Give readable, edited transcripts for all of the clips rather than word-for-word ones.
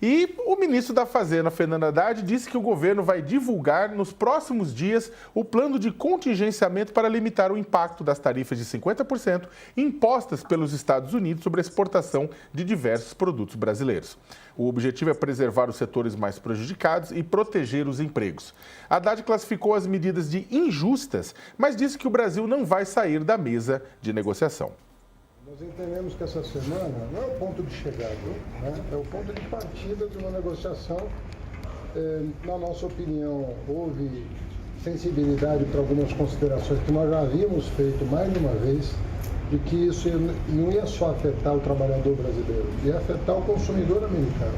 E o ministro da Fazenda, Fernando Haddad, disse que o governo vai divulgar nos próximos dias o plano de contingenciamento para limitar o impacto das tarifas de 50% impostas pelos Estados Unidos sobre a exportação de diversos produtos brasileiros. O objetivo é preservar os setores mais prejudicados e proteger os empregos. Haddad classificou as medidas de injustas, mas disse que o Brasil não vai sair da mesa de negociação. Nós entendemos que essa semana não é o ponto de chegada, né? É o ponto de partida de uma negociação. Na nossa opinião, houve sensibilidade para algumas considerações que nós já havíamos feito mais de uma vez, de que isso não ia só afetar o trabalhador brasileiro, ia afetar o consumidor americano.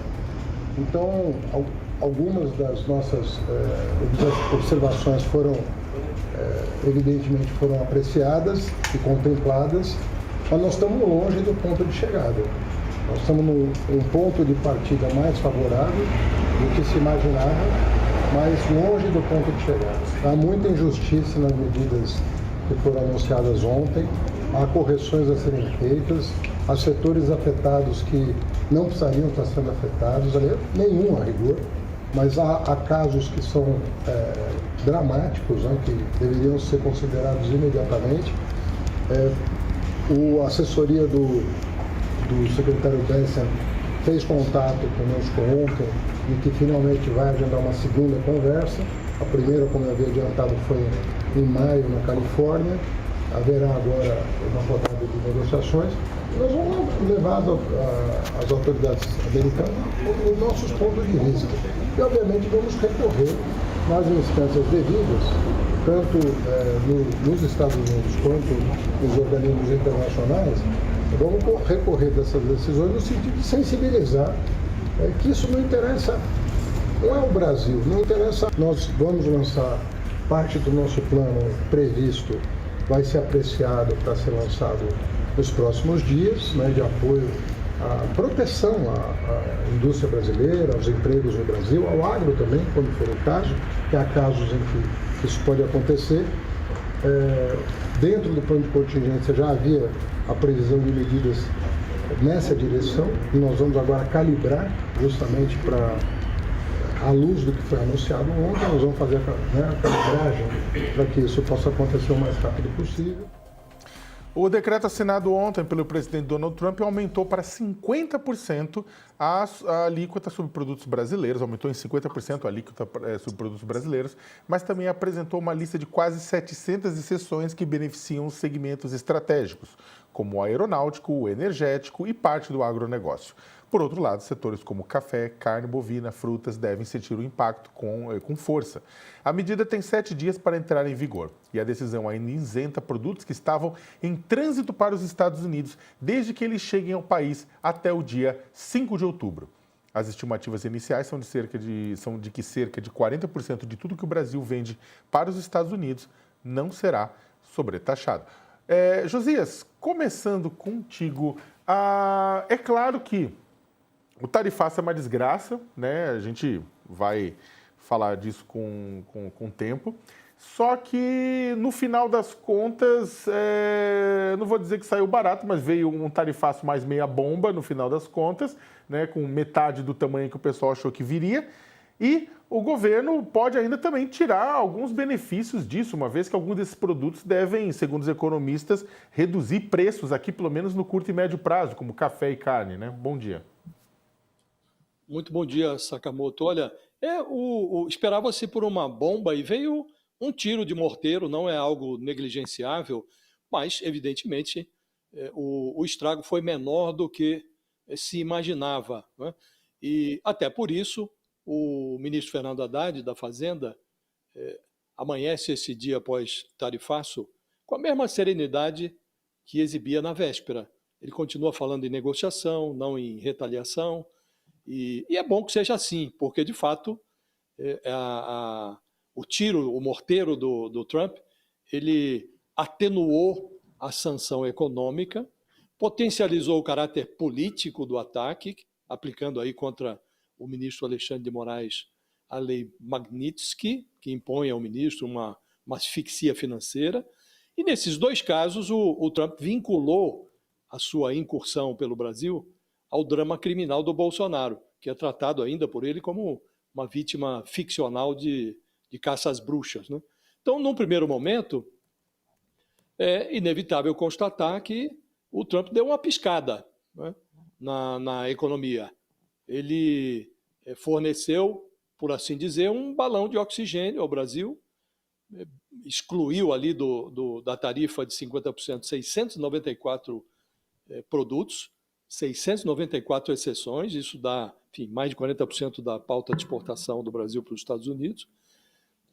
Então, algumas das nossas observações foram, evidentemente, foram apreciadas e contempladas, mas nós estamos longe do ponto de chegada. Nós estamos num ponto de partida mais favorável do que se imaginava, mas longe do ponto de chegada. Há muita injustiça nas medidas que foram anunciadas ontem, há correções a serem feitas, há setores afetados que não precisariam estar sendo afetados, nenhum a rigor, mas há casos que são dramáticos, né, que deveriam ser considerados imediatamente. A assessoria do secretário Bessel fez contato conosco ontem e que finalmente vai agendar uma segunda conversa. A primeira, como eu havia adiantado, foi em maio na Califórnia. Haverá agora uma rodada de negociações. Nós vamos levar às autoridades americanas os nossos pontos de vista. E, obviamente, vamos recorrer nas instâncias devidas, tanto nos Estados Unidos quanto nos organismos internacionais. Vamos recorrer dessas decisões no sentido de sensibilizar que isso não interessa, não é o Brasil, não interessa. Nós vamos lançar parte do nosso plano previsto, vai ser apreciado para ser lançado nos próximos dias, né, de apoio à proteção à indústria brasileira, aos empregos no Brasil, ao agro também, quando for o caso, que há casos em que isso pode acontecer. Dentro do plano de contingência já havia a previsão de medidas nessa direção e nós vamos agora calibrar justamente à luz do que foi anunciado ontem, nós vamos fazer a calibragem para que isso possa acontecer o mais rápido possível. O decreto assinado ontem pelo presidente Donald Trump aumentou para 50% a alíquota sobre produtos brasileiros, aumentou em 50% a alíquota sobre produtos brasileiros, mas também apresentou uma lista de quase 700 exceções que beneficiam os segmentos estratégicos, como o aeronáutico, o energético e parte do agronegócio. Por outro lado, setores como café, carne bovina, frutas devem sentir o impacto com força. A medida tem 7 dias para entrar em vigor e a decisão ainda isenta produtos que estavam em trânsito para os Estados Unidos desde que eles cheguem ao país até o dia 5 de outubro. As estimativas iniciais são de que cerca de 40% de tudo que o Brasil vende para os Estados Unidos não será sobretaxado. Josias, começando contigo, é claro que o tarifaço é uma desgraça, né? A gente vai falar disso com o tempo. Só que, no final das contas, não vou dizer que saiu barato, mas veio um tarifaço mais meia bomba no final das contas, né? Com metade do tamanho que o pessoal achou que viria. E o governo pode ainda também tirar alguns benefícios disso, uma vez que alguns desses produtos devem, segundo os economistas, reduzir preços aqui, pelo menos no curto e médio prazo, como café e carne, né? Bom dia. Muito bom dia, Sakamoto. Olha, esperava-se por uma bomba e veio um tiro de morteiro, não é algo negligenciável, mas, evidentemente, o estrago foi menor do que se imaginava, né? E, até por isso, o ministro Fernando Haddad, da Fazenda, amanhece esse dia após tarifaço com a mesma serenidade que exibia na véspera. Ele continua falando em negociação, não em retaliação. E é bom que seja assim, porque, de fato, o tiro, o morteiro do Trump, ele atenuou a sanção econômica, potencializou o caráter político do ataque, aplicando aí contra o ministro Alexandre de Moraes a lei Magnitsky, que impõe ao ministro uma asfixia financeira. E, nesses dois casos, o Trump vinculou a sua incursão pelo Brasil ao drama criminal do Bolsonaro. que é tratado ainda por ele como uma vítima ficcional de caça às bruxas, né? Então, num primeiro momento, é inevitável constatar que o Trump deu uma piscada, né, na economia. Ele forneceu, por assim dizer, um balão de oxigênio ao Brasil, excluiu ali da tarifa de 50% 694 produtos, 694 exceções, isso dá, enfim, mais de 40% da pauta de exportação do Brasil para os Estados Unidos,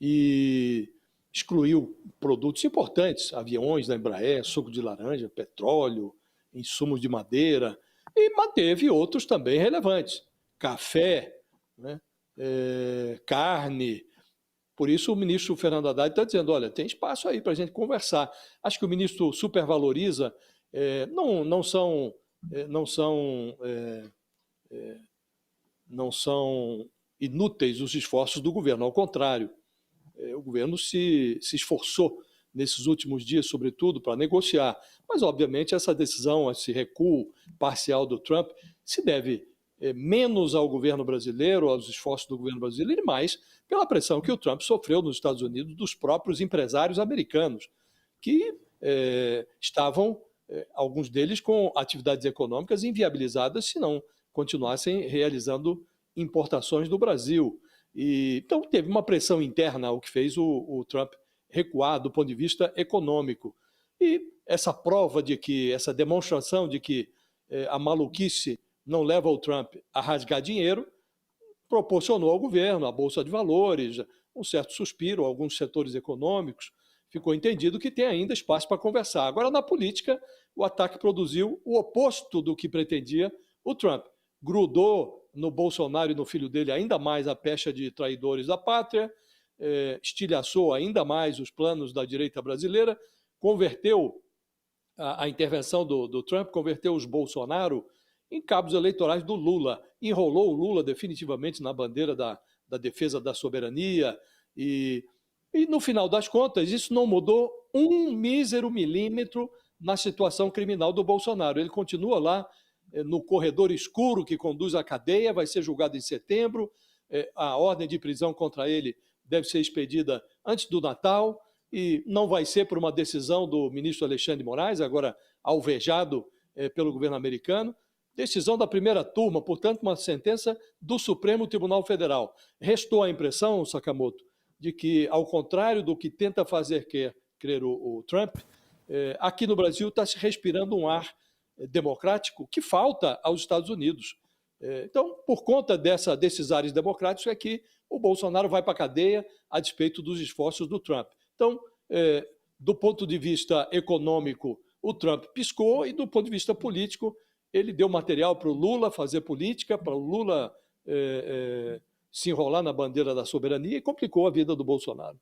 e excluiu produtos importantes, aviões da Embraer, suco de laranja, petróleo, insumos de madeira, e manteve outros também relevantes, café, né, carne. Por isso o ministro Fernando Haddad está dizendo, olha, tem espaço aí para a gente conversar. Acho que o ministro supervaloriza, não são inúteis os esforços do governo, ao contrário. O governo se esforçou nesses últimos dias, sobretudo, para negociar. Mas, obviamente, essa decisão, esse recuo parcial do Trump, se deve menos ao governo brasileiro, aos esforços do governo brasileiro, e mais pela pressão que o Trump sofreu nos Estados Unidos dos próprios empresários americanos, que estavam, alguns deles, com atividades econômicas inviabilizadas se não continuassem realizando importações do Brasil. Então, teve uma pressão interna, o que fez o Trump recuar do ponto de vista econômico. E essa prova de que, essa demonstração de que a maluquice não leva o Trump a rasgar dinheiro, proporcionou ao governo, à Bolsa de Valores, um certo suspiro, alguns setores econômicos. Ficou entendido que tem ainda espaço para conversar. Agora, na política, o ataque produziu o oposto do que pretendia o Trump. Grudou no Bolsonaro e no filho dele ainda mais a pecha de traidores da pátria, estilhaçou ainda mais os planos da direita brasileira, converteu a intervenção do Trump, converteu os Bolsonaro em cabos eleitorais do Lula, enrolou o Lula definitivamente na bandeira da defesa da soberania e no final das contas, isso não mudou um mísero milímetro na situação criminal do Bolsonaro. Ele continua lá no corredor escuro que conduz à cadeia, vai ser julgado em setembro, a ordem de prisão contra ele deve ser expedida antes do Natal e não vai ser por uma decisão do ministro Alexandre de Moraes, agora alvejado pelo governo americano, decisão da primeira turma, portanto, uma sentença do Supremo Tribunal Federal. Restou a impressão, Sakamoto, de que, ao contrário do que tenta fazer crer o Trump, aqui no Brasil está se respirando um ar democrático que falta aos Estados Unidos. Então, por conta desses ares democráticos, é que o Bolsonaro vai para a cadeia a despeito dos esforços do Trump. Então, do ponto de vista econômico, o Trump piscou e, do ponto de vista político, ele deu material para o Lula fazer política, para o Lula se enrolar na bandeira da soberania e complicou a vida do Bolsonaro.